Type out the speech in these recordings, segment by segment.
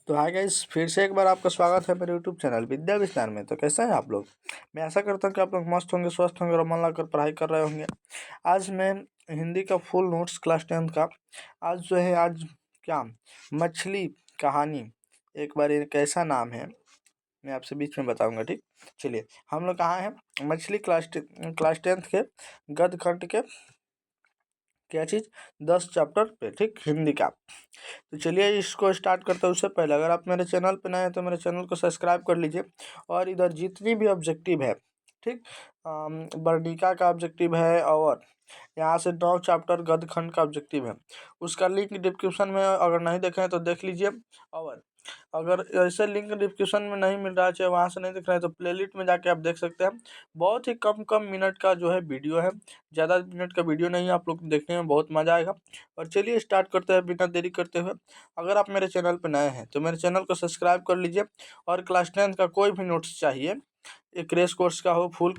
तो hi guys, फिर से एक बार आपका स्वागत है मेरे यूट्यूब चैनल विद्या विस्तार में। तो कैसे हैं आप लोग? मैं आशा करता हूँ कि आप लोग मस्त होंगे, स्वस्थ होंगे और मन लगाकर पढ़ाई कर रहे होंगे। आज मैं हिंदी का फुल नोट्स क्लास 10th का आज जो है आज क्या मछली कहानी, एक बार ये कैसा नाम है मैं आपसे बीच में बताऊंगा। ठीक, चलिए हम लोग कहाँ हैं? मछली क्लास 10th के गद्य खंड के क्या चीज़ 10 चैप्टर पे, ठीक, हिंदी का। तो चलिए इसको स्टार्ट करते हैं। उससे पहले अगर आप मेरे चैनल पे नए हैं तो मेरे चैनल को सब्सक्राइब कर लीजिए। और इधर जितनी भी ऑब्जेक्टिव है, ठीक, वर्णिका का ऑब्जेक्टिव है और यहाँ से 9 चैप्टर गद्य खंड का ऑब्जेक्टिव है, उसका लिंक डिस्क्रिप्शन में अगर नहीं देखे हैं तो देख लीजिए। और अगर ऐसे लिंक डिस्क्रिप्शन में नहीं मिल रहा है, चाहे वहाँ से नहीं दिख रहा है, तो प्लेलिस्ट में जाके आप देख सकते हैं। बहुत ही कम कम मिनट का जो है वीडियो है, ज़्यादा मिनट का वीडियो नहीं है। आप लोग देखने में बहुत मज़ा आएगा। और चलिए स्टार्ट करते हैं बिना देरी करते हुए। अगर आप मेरे चैनल पर नए हैं तो मेरे चैनल को सब्सक्राइब कर लीजिए। और क्लास 10th का कोई भी नोट्स चाहिए, एक क्रेश कोर्स का हो, फुल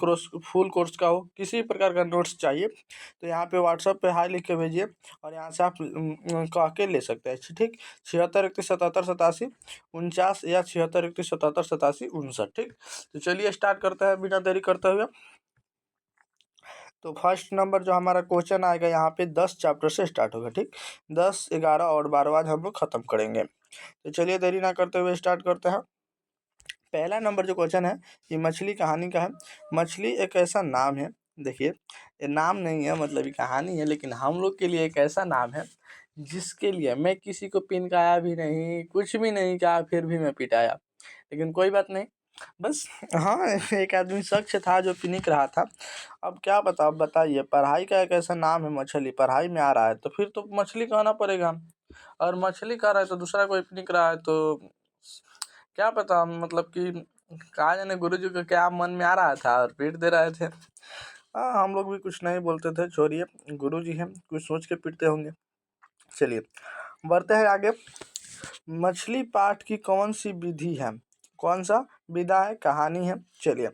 कोर्स का हो, किसी प्रकार का नोट्स चाहिए तो यहाँ पे व्हाट्सएप पे हाई लिख के भेजिए और यहाँ से आप कह के ले सकते हैं। ठीक, 76 31 77 87 49 या 76 31 77 87 59। ठीक, तो चलिए स्टार्ट करते हैं बिना देरी करते हुए। तो फर्स्ट नंबर जो हमारा क्वेश्चन आएगा यहाँ पे 10 चैप्टर से स्टार्ट होगा। ठीक, 10, 11 और 12 आज हम लोग खत्म करेंगे। तो चलिए देरी ना करते हुए स्टार्ट करते हैं। पहला नंबर जो क्वेश्चन है ये मछली कहानी का है। मछली एक ऐसा नाम है, देखिए ये नाम नहीं है, मतलब ये कहानी है, लेकिन हम लोग के लिए एक ऐसा नाम है जिसके लिए मैं किसी को पिनकाया भी नहीं, कुछ भी नहीं कहा, फिर भी मैं पिटाया। लेकिन कोई बात नहीं, बस हाँ एक आदमी शख्स था जो पिनिक रहा था। अब क्या बताओ, बताइए, पढ़ाई का एक ऐसा नाम है, मछली पढ़ाई में आ रहा है तो फिर तो मछली कहना पड़ेगा। और मछली कह रहा है तो दूसरा कोई पिनिक रहा है तो क्या पता, मतलब कि कहा जाने गुरुजी को क्या मन में आ रहा था और पीट दे रहे थे। हाँ, हम लोग भी कुछ नहीं बोलते थे, छोड़िए, गुरुजी हैं, कुछ सोच के पीटते होंगे। चलिए बढ़ते हैं आगे। मछली पाठ की कौन सी विधि है? कौन सा विधा है, कहानी है? चलिए,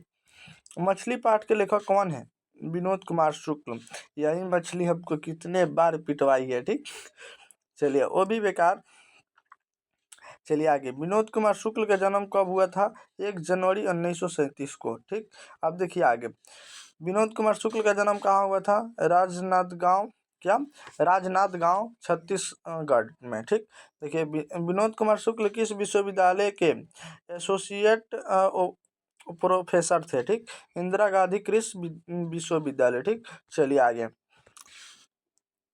मछली पाठ के लेखक कौन है? विनोद कुमार शुक्ल। यही मछली हमको कितने बार पिटवाई है। ठीक, चलिए वो भी बेकार। चलिए आगे, विनोद कुमार शुक्ल का जन्म कब हुआ था? 1 जनवरी 1937 को। ठीक, अब देखिए आगे, विनोद कुमार शुक्ल का जन्म कहाँ हुआ था? राजनांदगांव, क्या राजनांदगांव, छत्तीसगढ़ में। ठीक, देखिए विनोद कुमार शुक्ल किस विश्वविद्यालय के एसोसिएट प्रोफेसर थे? ठीक, इंदिरा गांधी कृषि विश्वविद्यालय। ठीक, चलिए आगे,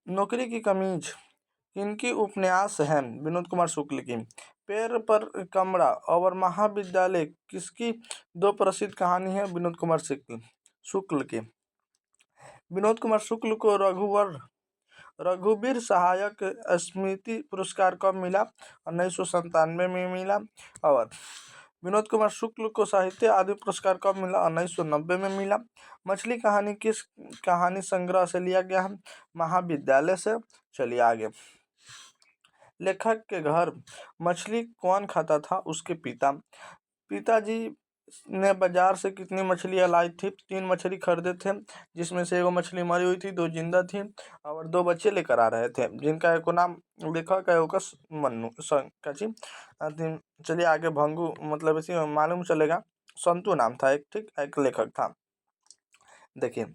नौकरी की कमीज किनकी उपन्यास है? विनोद कुमार शुक्ल की। पैर पर कमरा और महाविद्यालय किसकी दो प्रसिद्ध कहानी है? विनोद कुमार शुक्ल की। विनोद कुमार शुक्ल को रघुवीर सहायक स्मृति पुरस्कार कब मिला? 1997 में मिला। और विनोद कुमार शुक्ल को साहित्य आदि पुरस्कार कब मिला? 1990 में मिला। मछली कहानी किस कहानी संग्रह से लिया गया है? महाविद्यालय से। चलिए आगे, लेखक के घर मछली कौन खाता था? उसके पिताजी ने बाजार से कितनी मछलियाँ लाई थी? 3 मछली खरीदे थे, जिसमें से 1 मछली मरी हुई थी, 2 जिंदा थी और 2 बच्चे लेकर आ रहे थे, जिनका एक नाम लेखक है होगा मन्नू काची। चलिए आगे, भंगू, मतलब इसी में मालूम चलेगा, संतू नाम था एक, ठीक, एक लेखक था। देखिए,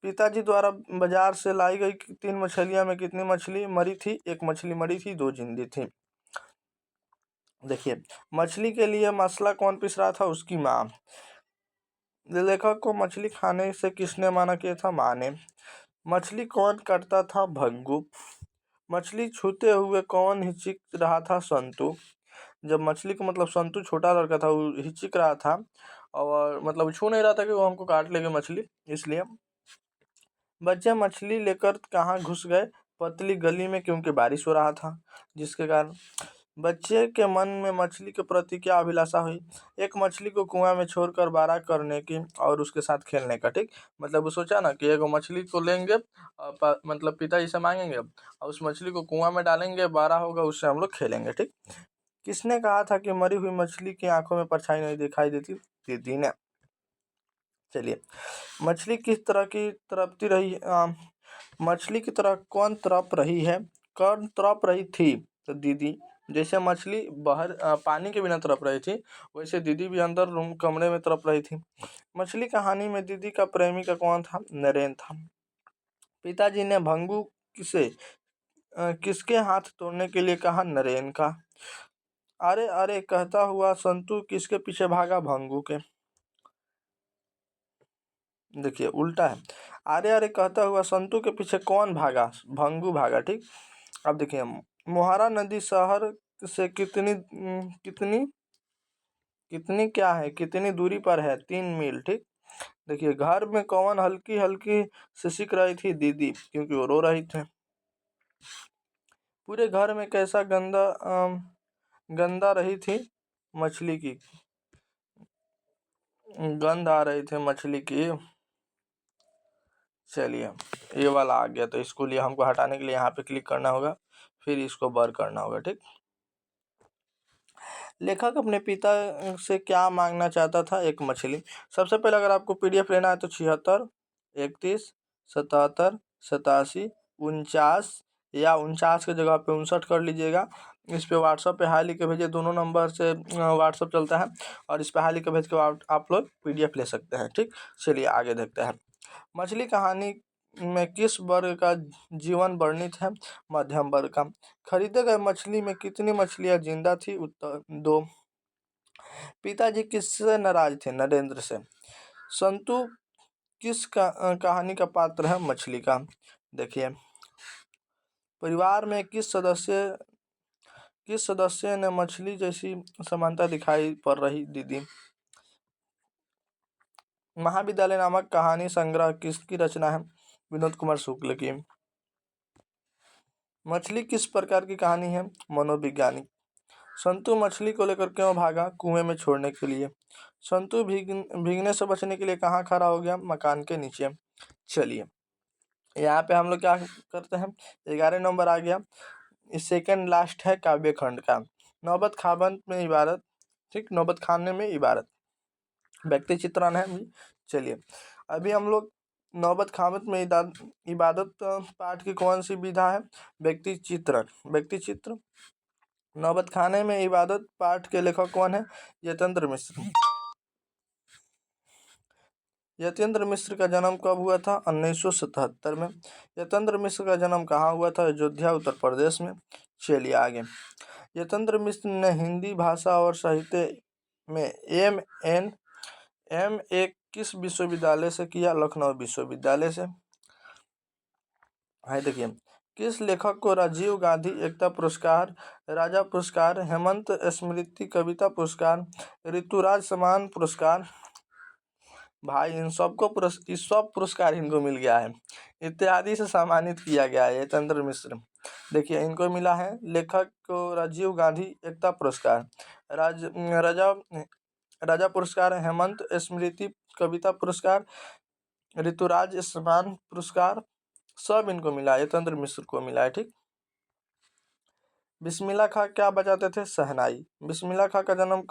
पिताजी द्वारा बाजार से लाई गई 3 मछलियाँ में कितनी मछली मरी थी? 1 मछली मरी थी, 2 जिंदी थी। देखिए, मछली के लिए मसाला कौन पीस रहा था? उसकी माँ। लेखक को मछली खाने से किसने मना किया था? माँ ने। मछली कौन काटता था? भंगू। मछली छूते हुए कौन हिचक रहा था? संतू। जब मछली को, मतलब संतू छोटा लड़का था, वो हिचक रहा था और मतलब छू नहीं रहा था कि वो हमको काट लेगी मछली, इसलिए। बच्चे मछली लेकर कहाँ घुस गए? पतली गली में, क्योंकि बारिश हो रहा था, जिसके कारण। बच्चे के मन में मछली के प्रति क्या अभिलाषा हुई? एक मछली को कुआं में छोड़कर बड़ा करने की और उसके साथ खेलने का। ठीक, मतलब वो सोचा ना कि एक मछली को लेंगे और मतलब पिताजी से मांगेंगे और उस मछली को कुआं में डालेंगे, बड़ा होगा, उससे हम लोग खेलेंगे। ठीक, किसने कहा था कि मरी हुई मछली की आंखों में परछाई नहीं दिखाई देती? दीदी ने। चलिए, मछली किस तरह की तड़पती रही? मछली की तरह कौन तड़प रही है? कौन तड़प रही थी? तो दीदी जैसे मछली पानी के बिना तड़प रही थी, वैसे दीदी भी अंदर रूम कमरे में तड़प रही थी। मछली कहानी में दीदी का प्रेमी का कौन था? नरेन था। पिताजी ने भंगू किसके हाथ तोड़ने के लिए कहा? नरेन का। अरे अरे कहता हुआ संतू किसके पीछे भागा? भंगू के। देखिए उल्टा है। अरे अरे कहता हुआ संतू के पीछे कौन भागा? भंगू भागा। ठीक। अब देखिए, मोहारा नदी शहर से कितनी कितनी क्या है, कितनी दूरी पर है? 3 मील। ठीक। देखिए, घर में कौन हल्की हल्की सिसक रही थी? दीदी, क्योंकि वो रो रही थी। पूरे घर में कैसा गंदा रही थी? मछली की गंध आ रही थी मछली की। चलिए, ये वाला आ गया, तो इसको लिए हमको हटाने के लिए यहाँ पे क्लिक करना होगा, फिर इसको बर करना होगा। ठीक। लेखक अपने पिता से क्या मांगना चाहता था? एक मछली। सबसे पहले अगर आपको पीडीएफ लेना है तो 76, 31, 77, 87, 49 या 49 की जगह पे 59 कर लीजिएगा। इस पे व्हाट्सएप पे हाई लिख के भेजिए। दोनों नंबर से व्हाट्सएप चलता है, और इस पे हाई लिख के भेज के आप लोग पीडीएफ ले सकते हैं। ठीक। चलिए आगे देखते हैं। मछली कहानी में किस वर्ग का जीवन वर्णित है? मध्यम वर्ग का। खरीदे गए मछली में कितनी मछलियां जिंदा थी? उत्तर 2। पिताजी किससे नाराज थे? नरेंद्र से। संतु कहानी का पात्र है? मछली का। देखिए, परिवार में किस सदस्य ने मछली जैसी समानता दिखाई पड़ रही? दीदी। महाविद्यालय नामक कहानी संग्रह किसकी रचना है? विनोद कुमार शुक्ल की। मछली किस प्रकार की कहानी है? मनोवैज्ञानिक। संतु मछली को लेकर क्यों भागा? कुएं में छोड़ने के लिए। संतु भीगने से बचने के लिए कहाँ खड़ा हो गया? मकान के नीचे। चलिए, यहाँ पे हम लोग क्या करते हैं? 11 नंबर आ गया। इस सेकंड लास्ट है काव्य खंड का। नौबत खाबन में इबारत। ठीक, नौबत खाने में इबारत व्यक्ति चित्रण है। चलिए, अभी हम लोग नौबत खामत में इबादत पाठ की कौन सी विधा है? व्यक्ति चित्र। नौबत खाने में इबादत पाठ के लेखक कौन है? यतेंद्र मिश्र। यतेंद्र मिश्र का जन्म कब हुआ था? 1977 में। यतेंद्र मिश्र का जन्म कहाँ हुआ था? अयोध्या, उत्तर प्रदेश में। चलिए आगे। यतेंद्र मिश्र ने हिंदी भाषा और साहित्य में एम ए किस विश्वविद्यालय से किया? लखनऊ विश्वविद्यालय से। है देखिए, किस लेखक को राजीव गांधी एकता पुरस्कार, राजा पुरस्कार, हेमंत स्मृति कविता पुरस्कार, ऋतुराज सम्मान पुरस्कार, भाई इन सबको इस सब पुरस्कार इनको मिल गया है, इत्यादि से सम्मानित किया गया है यतेंद्र मिश्र। देखिए, इनको मिला है लेखक को राजीव गांधी एकता पुरस्कार, राजा पुरस्कार, हेमंत स्मृति कविता पुरस्कार, ऋतुराज सम्मान पुरस्कार, सब इनको मिला है, यतेंद्र मिश्र को मिला है। ठीक। बिस्मिल्लाह खां क्या बजाते थे? शहनाई। बिस्मिल्लाह खां का जन्म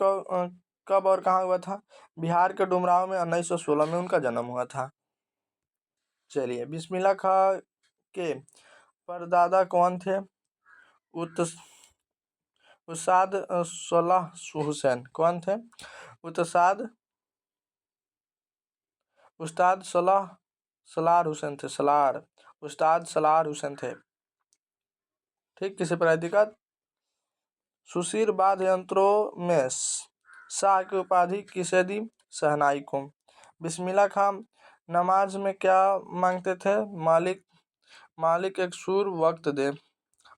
कब और कहाँ हुआ था? बिहार के डुमराव में 1916 में उनका जन्म हुआ था। चलिए, बिस्मिल्लाह खां के परदादा कौन थे? उस्ताद सलाह हुसैन। कौन थे? उस्ताद सलार हुसैन थे। उस्ताद सलार हुसैन थे। ठीक। किसी पर दिक्कत? सुशीर वाद्य यंत्रों में शाह की उपाधि किसे दी? शहनाई को। बिस्मिल्लाह खां नमाज में क्या मांगते थे? मालिक एक सुर वक्त दे,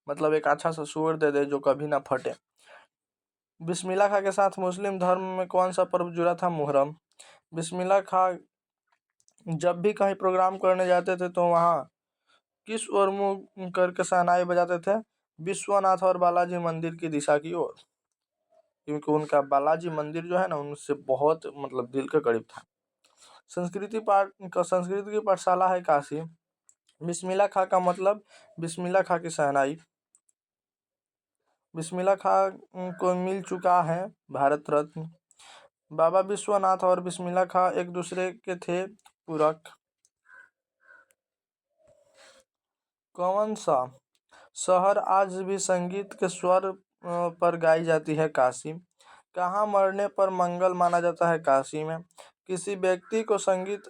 मतलब एक अच्छा सा सुर दे दे जो कभी ना फटे। बिस्मिल्लाह खां के साथ मुस्लिम धर्म में कौन सा पर्व जुड़ा था? मुहर्रम। बिस्मिल्लाह खां जब भी कहीं प्रोग्राम करने जाते थे तो वहाँ किस ओर मुंह करके शहनाई बजाते थे? विश्वनाथ और बालाजी मंदिर की दिशा की ओर, क्योंकि उनका बालाजी मंदिर जो है ना, उनसे बहुत मतलब दिल के करीब था। संस्कृति की पाठशाला है काशी। बिस्मिल्लाह खां का मतलब? बिस्मिल्लाह खां की शहनाई। बिस्मिल्लाह खां को मिल चुका है भारत रत्न। बाबा विश्वनाथ और बिस्मिल्लाह खां एक दूसरे के थे पूरक। कौन सा शहर आज भी संगीत के स्वर पर गाई जाती है काशी। कहाँ मरने पर मंगल माना जाता है काशी में। किसी व्यक्ति को संगीत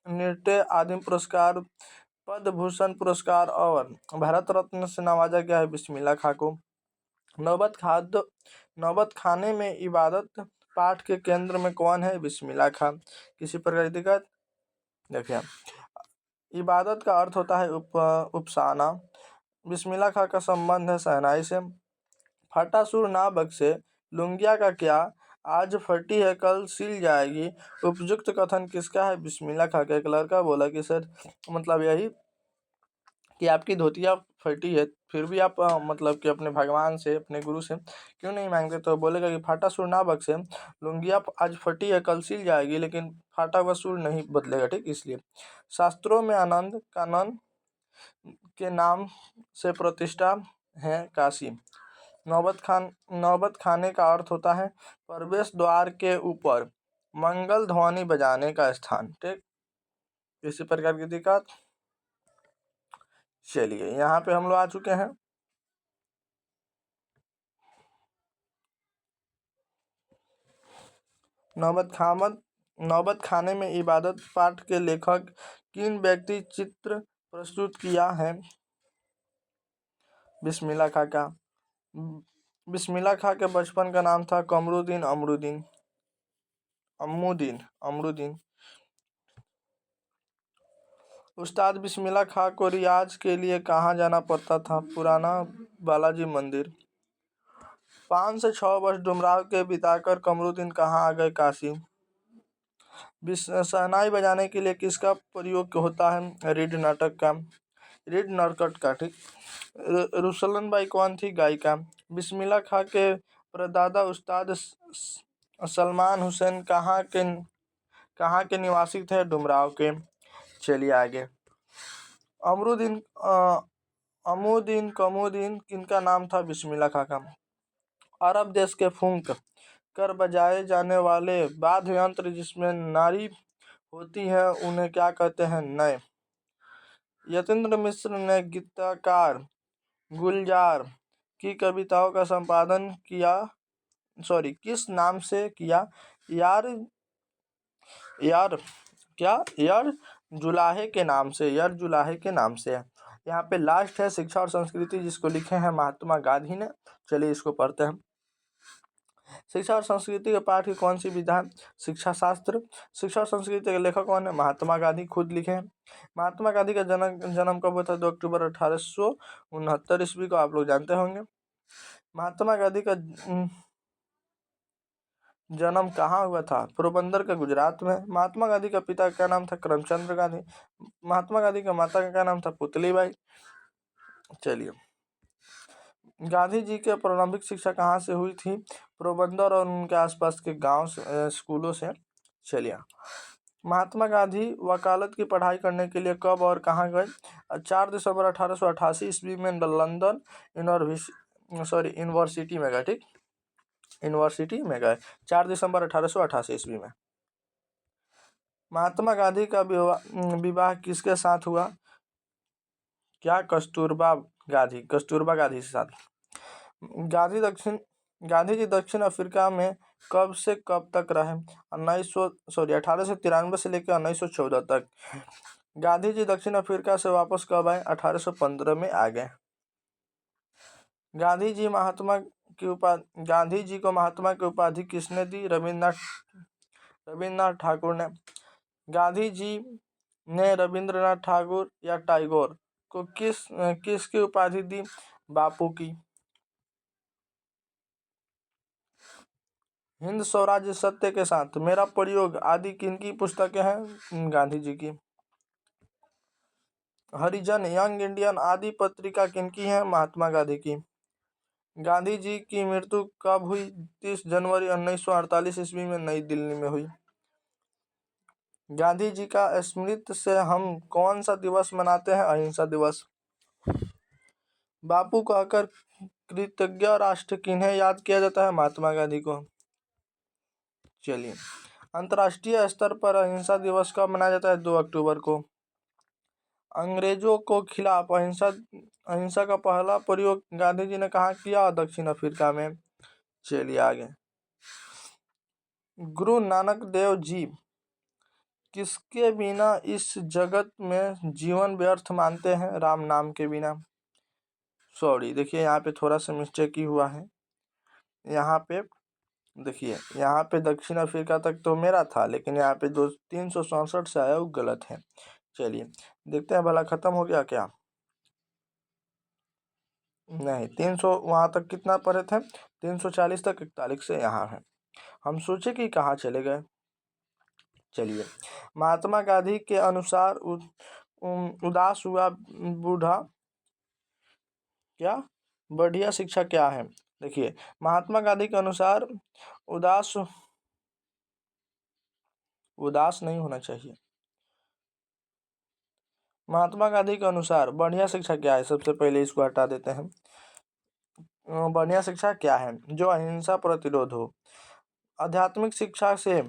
नृत्य आदि पुरस्कार पद्म भूषण पुरस्कार और भारत रत्न से नवाजा गया है बिस्मिल्लाह खां को। नौबत खाने में इबादत पाठ के केंद्र में कौन है? बिस्मिल्लाह खां। किसी प्रकार की दिक्कत? देखिए, इबादत का अर्थ होता है उपसाना। बिस्मिल्लाह खां का संबंध है शहनाई से। फटा सुर ना बख्शे, लुंगिया का क्या, आज फटी है कल सिल जाएगी, उपयुक्त कथन किसका है? बिस्मिल्लाह खां का। एक लड़का बोला कि सर मतलब यही कि आपकी धोतिया फटी है, फिर भी आप मतलब कि अपने भगवान से, अपने गुरु से क्यों नहीं मांगते? तो बोलेगा कि फाटा सुर ना बख्शे, लुंगिया आज फटी है कल सिल जाएगी, लेकिन फाटा हुआ सुर नहीं बदलेगा, ठीक। इसलिए शास्त्रों में आनंद कानन के नाम से प्रतिष्ठा है काशी। नौबत खाने का अर्थ होता है प्रवेश द्वार के ऊपर मंगल ध्वनि बजाने का स्थान, ठीक। इसी प्रकार की दिक्कत? चलिए, यहाँ पे हम लोग आ चुके हैं। नौबत खाने में इबादत पाठ के लेखक किन व्यक्ति चित्र प्रस्तुत किया है? बिस्मिल्लाह खां का। बिस्मिल्लाह खां के बचपन का नाम था कमरुद्दीन अमरुद्दीन। उस्ताद बिस्मिल्लाह खां को रियाज के लिए कहाँ जाना पड़ता था? पुराना बालाजी मंदिर। 5 से 6 वर्ष डुमराव के बिताकर कमरुद्दीन कहाँ आ गए? काशी। शहनाई बजाने के लिए किसका प्रयोग होता है? रीड नरकट का, ठीक। रुसलन बाई कौन थी? गायिका। बिस्मिल्लाह खां के परदादा उस्ताद सलमान हुसैन कहाँ के निवासी थे? डुमराव के। चलिए आगे। कमुद्दीन किनका नाम था? बिस्मिल्लाह खां का। अरब देश के फूंक कर बजाए जाने वाले वाद्य यंत्र जिसमें नारी होती है उन्हें क्या कहते हैं? नय। यतीन्द्र मिश्र ने गीतकार गुलजार की कविताओं का संपादन किस नाम से किया? यार जुलाहे के नाम से। यहाँ पे लास्ट है शिक्षा और संस्कृति, जिसको लिखे हैं महात्मा गांधी ने। चलिए इसको पढ़ते हैं। शिक्षा और संस्कृति के पाठ की कौन सी विधा है? शिक्षा शास्त्र। शिक्षा और संस्कृति के लेखक कौन है? महात्मा गांधी खुद लिखे हैं। महात्मा गांधी का जन्म कब हुआ था? 2 अक्टूबर 1869 ईस्वी को, आप लोग जानते होंगे। महात्मा गांधी का जन्म कहाँ हुआ था? पोरबंदर का, गुजरात में। महात्मा गांधी का पिता का नाम था करमचंद गांधी। महात्मा गांधी का माता का क्या नाम था? पुतलीबाई। चलिए, गांधी जी की प्रारंभिक शिक्षा कहाँ से हुई थी? पोरबंदर और उनके आसपास के गांव स्कूलों से। चलिए, महात्मा गांधी वकालत की पढ़ाई करने के लिए कब और कहाँ गए? 4 दिसंबर 1888 ईस्वी में लंदन यूनिवर्सिटी में गए, ठीक। यूनिवर्सिटी में गए 4 दिसंबर 1888 ईस्वी में। महात्मा गांधी का विवाह किसके साथ हुआ? क्या? कस्तूरबा गांधी के साथ। गांधी जी दक्षिण अफ्रीका में कब से कब तक रहे? 1893 से लेकर 1914 तक। गांधी जी दक्षिण अफ्रीका से वापस कब आए? 1815 में आ गए। गांधी जी को महात्मा की उपाधि किसने दी? रविन्द्रनाथ ठाकुर ने। गांधी जी ने रविन्द्रनाथ ठाकुर या टैगोर को किसकी उपाधि दी? बापू की। हिंद स्वराज्य सत्य के साथ, मेरा प्रयोग आदि किनकी पुस्तकें हैं? गांधी जी की। हरिजन, यंग इंडियन आदि पत्रिका किनकी है? महात्मा गांधी की। गांधी जी की मृत्यु कब हुई? 30 जनवरी 1948 ईस्वी में नई दिल्ली में हुई। गांधी जी का स्मृति से हम कौन सा दिवस मनाते हैं? अहिंसा दिवस। बापू कहकर कृतज्ञ राष्ट्र किन्हें याद किया जाता है? महात्मा गांधी को। चलिए, अंतर्राष्ट्रीय स्तर पर अहिंसा दिवस कब मनाया जाता है? 2 अक्टूबर को। अंग्रेजों को खिलाफ अहिंसा का पहला प्रयोग गांधी जी ने कहाँ किया? दक्षिण अफ्रीका में। चलिए आगे। गुरु नानक देव जी किसके बिना इस जगत में जीवन व्यर्थ मानते हैं? राम नाम के बिना। सॉरी, देखिए यहाँ पे थोड़ा सा मिस्टेक ही हुआ है। यहाँ पे देखिए, यहाँ पे दक्षिण अफ्रीका तक तो मेरा था, लेकिन यहाँ पे 367 से आया, वो गलत है। चलिए देखते हैं भला खत्म हो गया क्या? नहीं, 300 वहाँ तक कितना पढ़े थे? 340 तक, 41 से यहाँ है। हम सोचे कि कहाँ चले गए। चलिए, महात्मा गांधी के अनुसार उदास हुआ बूढ़ा क्या बढ़िया शिक्षा क्या है? देखिए, महात्मा गांधी के अनुसार उदास नहीं होना चाहिए। महात्मा गांधी के अनुसार बढ़िया शिक्षा क्या है? सबसे पहले इसको हटा देते हैं। बढ़िया शिक्षा क्या है? जो अहिंसा प्रतिरोध हो। आध्यात्मिक शिक्षा से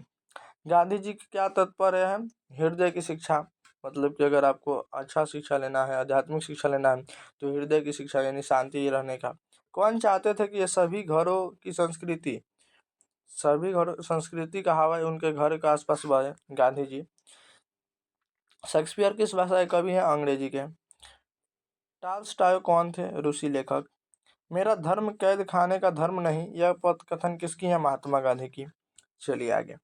गांधी जी की क्या तात्पर्य है? हृदय की शिक्षा। मतलब कि अगर आपको अच्छा शिक्षा लेना है, आध्यात्मिक शिक्षा लेना है, तो हृदय की शिक्षा यानी शांति रहने का। कौन चाहते थे कि ये सभी घरों की संस्कृति का हवा उनके घर के आसपास बहे? गांधी जी। शेक्सपियर किस भाषा के कवि हैं? अंग्रेजी के। टॉल्स्टॉय कौन थे? रूसी लेखक। मेरा धर्म कैद खाने का धर्म नहीं, यह पद कथन किसकी है? महात्मा गांधी की। चलिए आगे।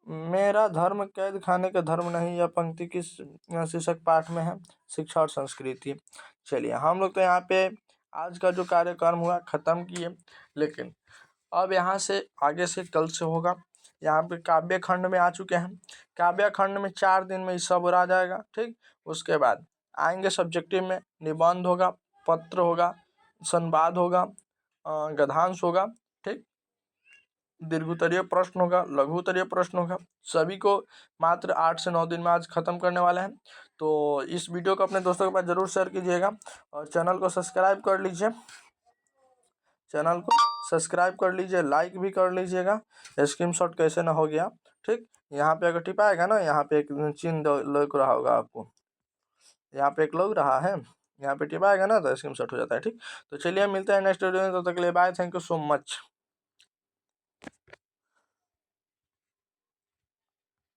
मेरा धर्म कैद खाने का धर्म नहीं, यह पंक्ति किस शीर्षक पाठ में है? शिक्षा और संस्कृति। चलिए, हम लोग तो यहाँ पे आज का जो कार्यक्रम हुआ खत्म किए, लेकिन अब यहाँ से आगे से कल से होगा। यहाँ पे काव्य खंड में आ चुके हैं। काव्य खंड में 4 दिन में ये सब आ जाएगा, ठीक। उसके बाद आएंगे सब्जेक्टिव में, निबंध होगा, पत्र होगा, संवाद होगा, गद्यांश होगा, ठीक। दीर्घोत्तरीय प्रश्न होगा, लघुत्तरीय प्रश्न होगा। सभी को मात्र 8 से 9 दिन में आज खत्म करने वाले हैं। तो इस वीडियो को अपने दोस्तों के पास जरूर शेयर कीजिएगा और चैनल को सब्सक्राइब कर लीजिए। लाइक भी कर लीजिएगा। स्क्रीनशॉट कैसे ना हो गया, ठीक। यहाँ पे अगर टिपाएगा ना, यहाँ पे एक चिन्ह लग रहा होगा आपको, यहाँ पे एक लग रहा है, यहाँ पे टिपाएगा ना तो स्क्रीनशॉट हो जाता है, ठीक। तो चलिए मिलते हैं नेक्स्ट वीडियो में, तब तक के लिए bye, thank you so much.